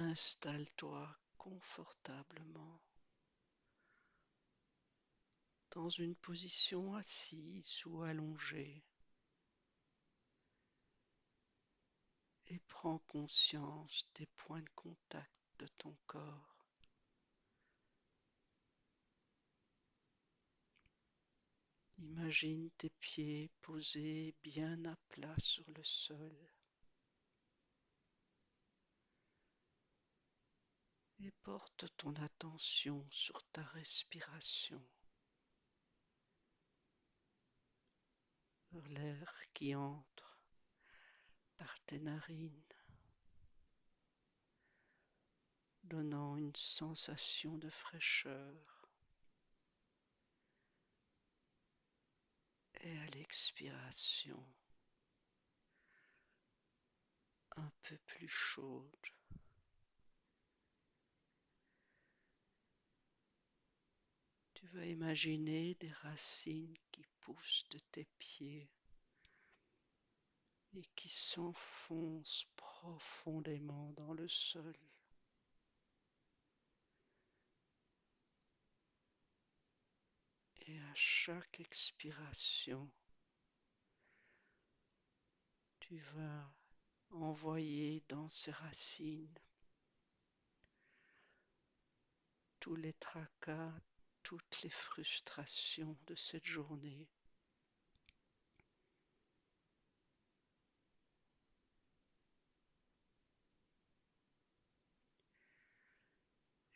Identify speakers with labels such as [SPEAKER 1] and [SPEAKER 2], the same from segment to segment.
[SPEAKER 1] Installe-toi confortablement dans une position assise ou allongée et prends conscience des points de contact de ton corps. Imagine tes pieds posés bien à plat sur le sol et porte ton attention sur ta respiration, sur l'air qui entre par tes narines, donnant une sensation de fraîcheur, et à l'expiration, un peu plus chaude. Tu vas imaginer des racines qui poussent de tes pieds et qui s'enfoncent profondément dans le sol. Et à chaque expiration, tu vas envoyer dans ces racines tous les tracas, toutes les frustrations de cette journée.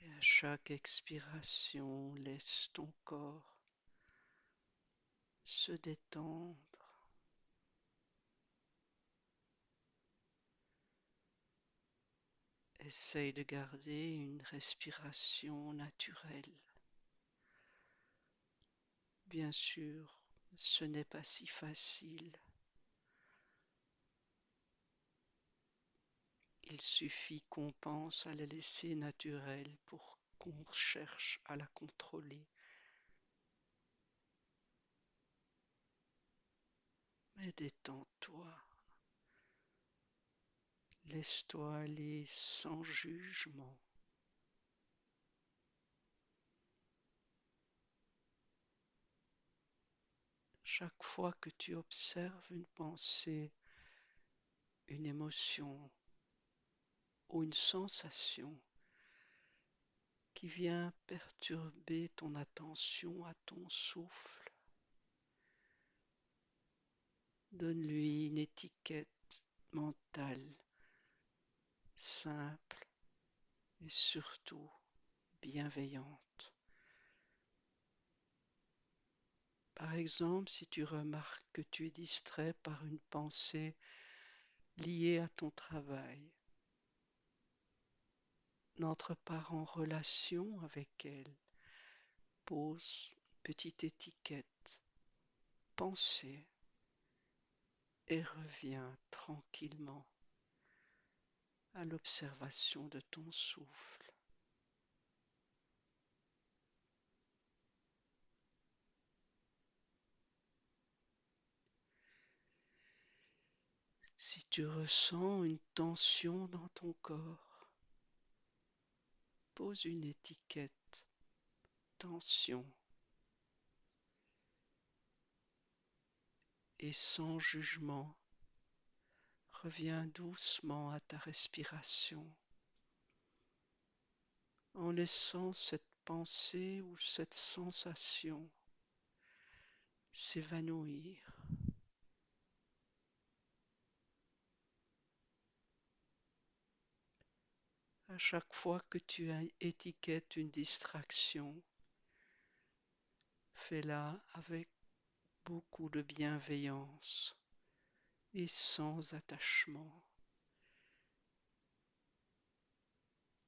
[SPEAKER 1] Et à chaque expiration, laisse ton corps se détendre. Essaye de garder une respiration naturelle. Bien sûr, ce n'est pas si facile. Il suffit qu'on pense à la laisser naturelle pour qu'on cherche à la contrôler. Mais détends-toi, laisse-toi aller sans jugement. Chaque fois que tu observes une pensée, une émotion ou une sensation qui vient perturber ton attention à ton souffle, donne-lui une étiquette mentale simple et surtout bienveillante. Par exemple, si tu remarques que tu es distrait par une pensée liée à ton travail, n'entre pas en relation avec elle. Pose une petite étiquette, pensée, et reviens tranquillement à l'observation de ton souffle. Si tu ressens une tension dans ton corps, pose une étiquette, tension, et sans jugement, reviens doucement à ta respiration, en laissant cette pensée ou cette sensation s'évanouir. À chaque fois que tu étiquettes une distraction, fais-la avec beaucoup de bienveillance et sans attachement,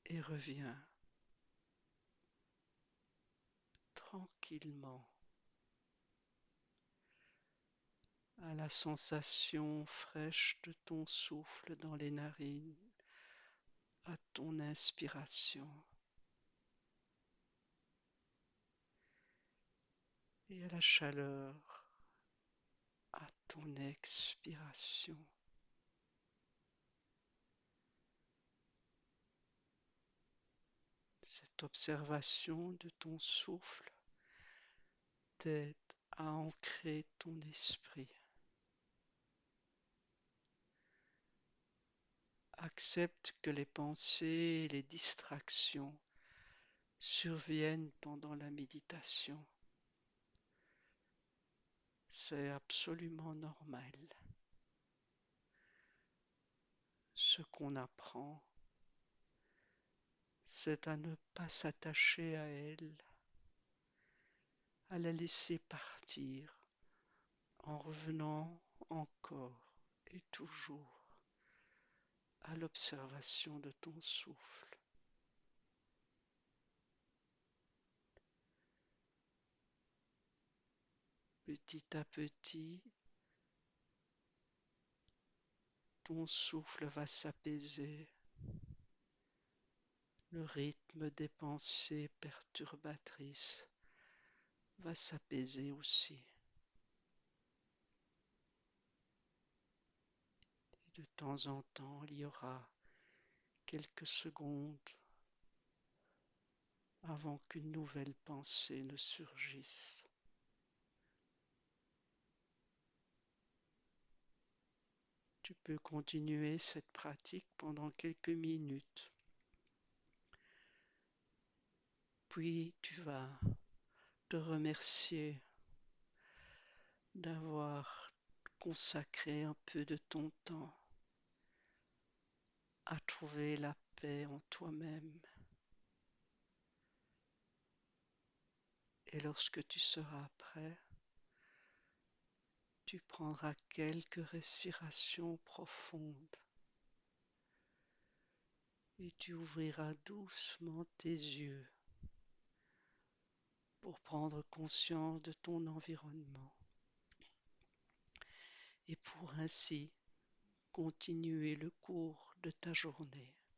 [SPEAKER 1] et reviens tranquillement à la sensation fraîche de ton souffle dans les narines, à ton inspiration et à la chaleur à ton expiration. Cette observation de ton souffle t'aide à ancrer ton esprit. Accepte que les pensées et les distractions surviennent pendant la méditation. C'est absolument normal. Ce qu'on apprend, c'est à ne pas s'attacher à elle, à la laisser partir en revenant encore et toujours à l'observation de ton souffle. Petit à petit, ton souffle va s'apaiser, le rythme des pensées perturbatrices va s'apaiser aussi. Et de temps en temps, il y aura quelques secondes avant qu'une nouvelle pensée ne surgisse. Tu peux continuer cette pratique pendant quelques minutes. Puis tu vas te remercier d'avoir consacré un peu de ton temps à trouver la paix en toi-même. Et lorsque tu seras prêt, tu prendras quelques respirations profondes et tu ouvriras doucement tes yeux pour prendre conscience de ton environnement et pour ainsi continuer le cours de ta journée.